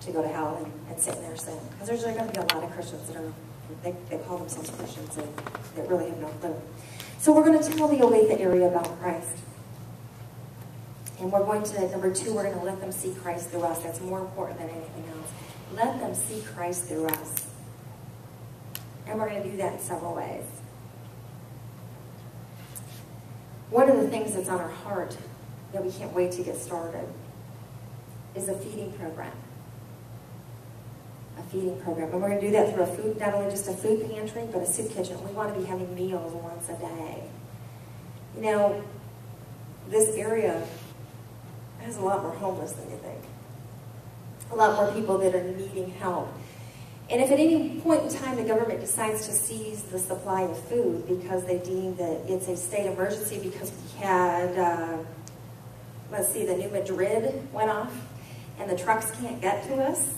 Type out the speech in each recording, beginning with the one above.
to go to hell and sit in their sin. Because there's going to be a lot of Christians that are, they call themselves Christians and that really have no clue. So we're going to tell the Olathe area about Christ. And we're going to, number 2, we're going to let them see Christ through us. That's more important than anything else. Let them see Christ through us. And we're going to do that in several ways. One of the things that's on our heart that we can't wait to get started is a feeding program. A feeding program. And we're going to do that through a food, not only just a food pantry, but a soup kitchen. We want to be having meals once a day. You know, this area has a lot more homeless than you think. A lot more people that are needing help. And if at any point in time the government decides to seize the supply of food because they deem that it's a state emergency because we had, let's see, the New Madrid went off and the trucks can't get to us,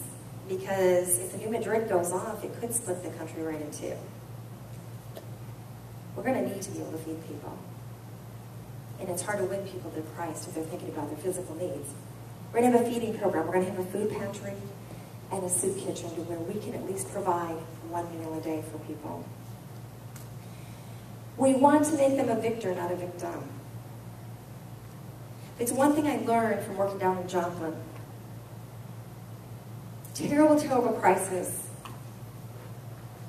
because if the New Madrid goes off, it could split the country right in two. We're going to need to be able to feed people. And it's hard to win people to Christ if they're thinking about their physical needs. We're going to have a feeding program. We're going to have a food pantry and a soup kitchen to where we can at least provide one meal a day for people. We want to make them a victor, not a victim. It's one thing I learned from working down in Joplin. Terrible, terrible crisis.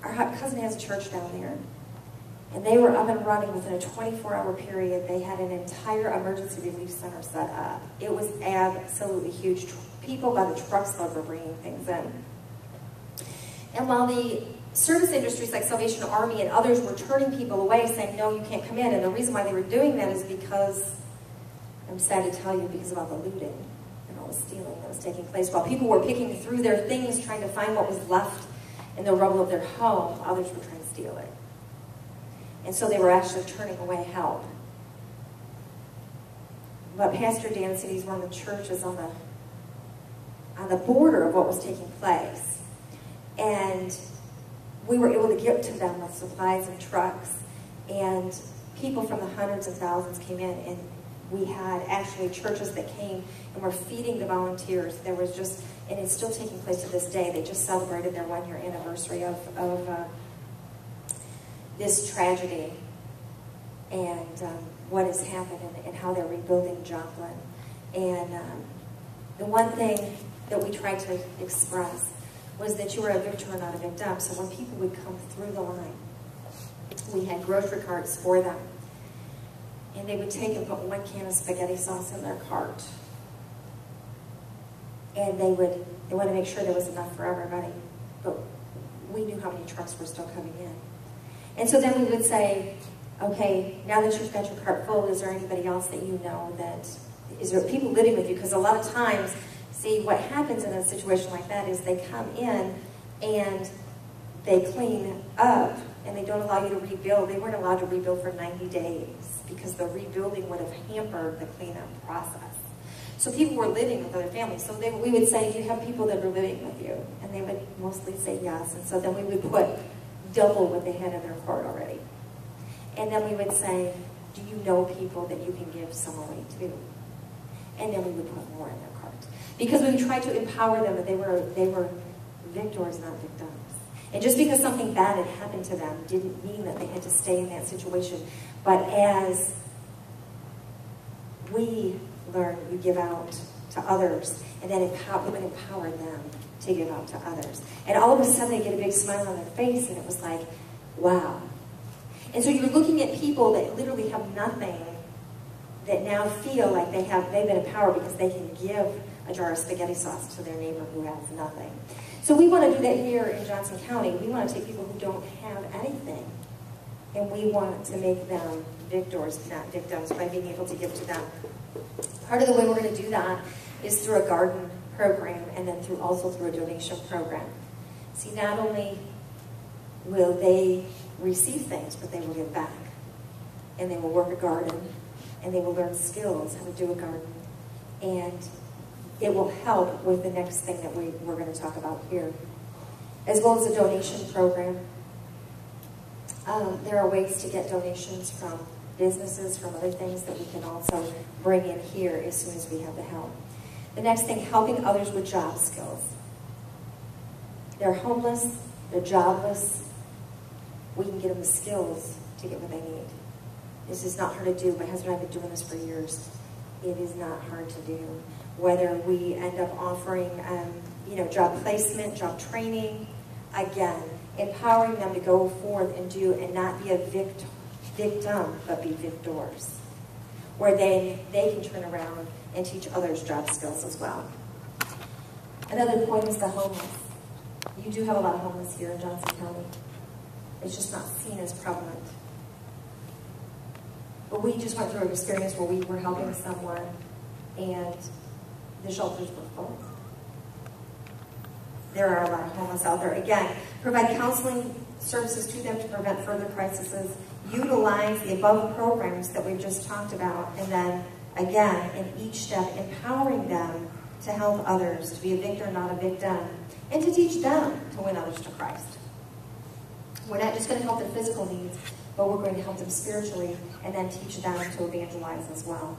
Our cousin has a church down there. And they were up and running within a 24-hour period. They had an entire emergency relief center set up. It was absolutely huge. People by the truckload were bringing things in. And while the service industries like Salvation Army and others were turning people away, saying, no, you can't come in. And the reason why they were doing that is because, I'm sad to tell you, because of all the looting and all the stealing that was taking place. While people were picking through their things, trying to find what was left in the rubble of their home, others were trying to steal it. And so they were actually turning away help. But Pastor Dan said he's one of the churches on the border of what was taking place. And we were able to get to them with supplies and trucks. And people from the hundreds of thousands came in, and we had actually churches that came and were feeding the volunteers. There was just, and it's still taking place to this day. They just celebrated their 1-year anniversary of this tragedy and what has happened and how they're rebuilding Joplin. And the one thing that we tried to express was that you were a victor, not a victim. So when people would come through the line, we had grocery carts for them. And they would take and put 1 can of spaghetti sauce in their cart. And they wanted to make sure there was enough for everybody. But we knew how many trucks were still coming in. And so then we would say, okay, now that you've got your cart full, is there anybody else that you know that, is there people living with you? Because a lot of times, see, what happens in a situation like that is they come in and they clean up and they don't allow you to rebuild. They weren't allowed to rebuild for 90 days because the rebuilding would have hampered the cleanup process. So people were living with other families. So we would say, do you have people that are living with you? And they would mostly say yes. And so then we would put double what they had in their cart already. And then we would say, do you know people that you can give some away to? And then we would put more in their cart. Because we tried to empower them that they were victors, not victims. And just because something bad had happened to them didn't mean that they had to stay in that situation. But as we learn, you give out to others, and then we would empower them to give out to others. And all of a sudden they get a big smile on their face, and it was like, wow. And so you're looking at people that literally have nothing that now feel like they've been empowered because they can give a jar of spaghetti sauce to their neighbor who has nothing. So we want to do that here in Johnson County. We want to take people who don't have anything, and we want to make them victors, not victims, by being able to give to them. Part of the way we're going to do that is through a garden program, and then also through a donation program. See, not only will they receive things, but they will give back. And they will work a garden, and they will learn skills, how to do a garden. And it will help with the next thing that we're going to talk about here. As well as a donation program. There are ways to get donations from businesses, from other things that we can also bring in here as soon as we have the help. The next thing, helping others with job skills. They're homeless, they're jobless. We can get them the skills to get what they need. This is not hard to do. My husband and I have been doing this for years. It is not hard to do. Whether we end up offering, job placement, job training, again, empowering them to go forth and do and not be a victim, but be victors. Where they can turn around and teach others job skills as well. Another point is the homeless. You do have a lot of homeless here in Johnson County. It's just not seen as prevalent. But we just went through an experience where we were helping someone and the shelters were full. There are a lot of homeless out there. Again, provide counseling services to them to prevent further crises. Utilize the above programs that we've just talked about. And then, again, in each step, empowering them to help others, to be a victor, not a victim, and to teach them to win others to Christ. We're not just going to help their physical needs, but we're going to help them spiritually and then teach them to evangelize as well.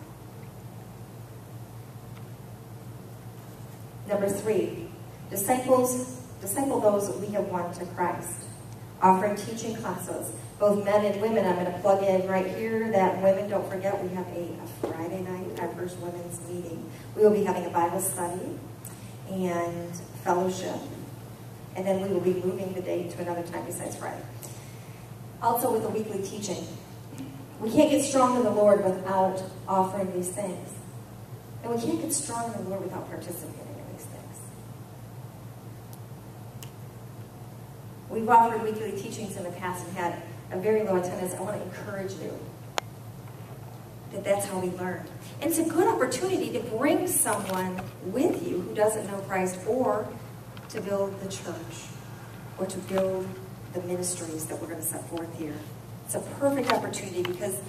Number 3, disciple those we have won to Christ. Offering teaching classes, both men and women. I'm going to plug in right here that women, don't forget, we have a Friday night, our first women's meeting. We will be having a Bible study and fellowship. And then we will be moving the date to another time besides Friday. Also with the weekly teaching. We can't get strong in the Lord without offering these things. And we can't get strong in the Lord without participating in these things. We've offered weekly teachings in the past and had a very low attendance. I want to encourage you that that's how we learn. And it's a good opportunity to bring someone with you who doesn't know Christ, or to build the church, or to build the ministries that we're going to set forth here. It's a perfect opportunity, because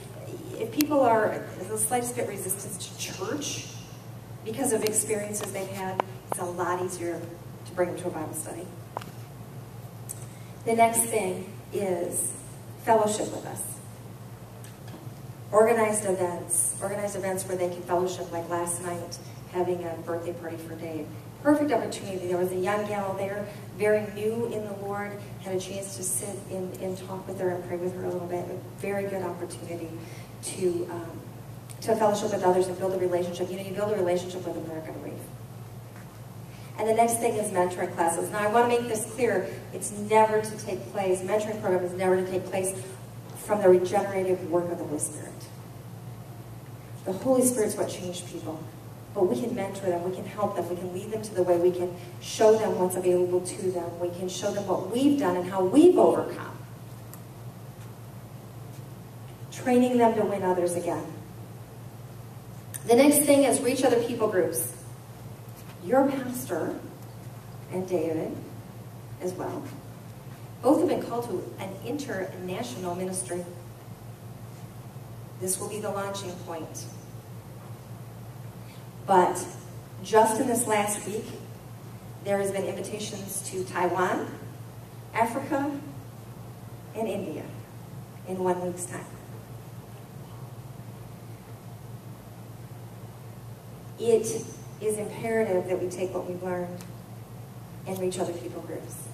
if people are the slightest bit resistant to church because of experiences they've had, it's a lot easier to bring them to a Bible study. The next thing is fellowship with us. Organized events where they can fellowship, like last night, having a birthday party for Dave. Perfect opportunity. There was a young gal there, very new in the Lord, had a chance to sit and talk with her and pray with her a little bit. A very good opportunity to fellowship with others and build a relationship. You build a relationship with them, they're going to leave. And the next thing is mentoring classes. Now, I want to make this clear. It's never to take place, mentoring program is never to take place from the regenerative work of the Holy Spirit. The Holy Spirit's what changed people. But we can mentor them, we can help them, we can lead them to the way, we can show them what's available to them, we can show them what we've done and how we've overcome. Training them to win others again. The next thing is reach other people groups. Your pastor and David as well, both have been called to an international ministry. This will be the launching point. But just in this last week, there has been invitations to Taiwan, Africa, and India in 1 week's time. It is imperative that we take what we've learned and reach other people groups.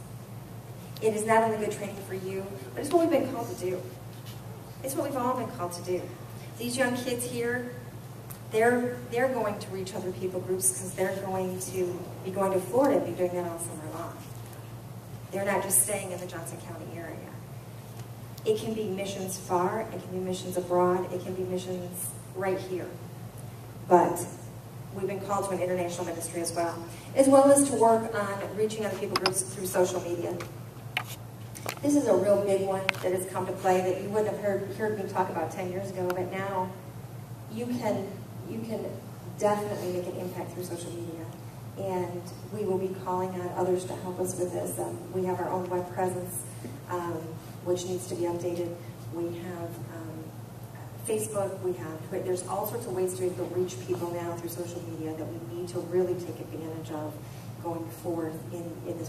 It is not only good training for you, but it's what we've been called to do. It's what we've all been called to do. These young kids here, they're going to reach other people groups because they're going to be going to Florida and be doing that all summer long. They're not just staying in the Johnson County area. It can be missions far, it can be missions abroad, it can be missions right here. But we've been called to an international ministry as well as to work on reaching other people groups through social media. This is a real big one that has come to play that you wouldn't have heard me talk about 10 years ago, but now you can definitely make an impact through social media. And we will be calling on others to help us with this. We have our own web presence, which needs to be updated. We have Facebook, there's all sorts of ways to reach people now through social media that we need to really take advantage of going forth in this.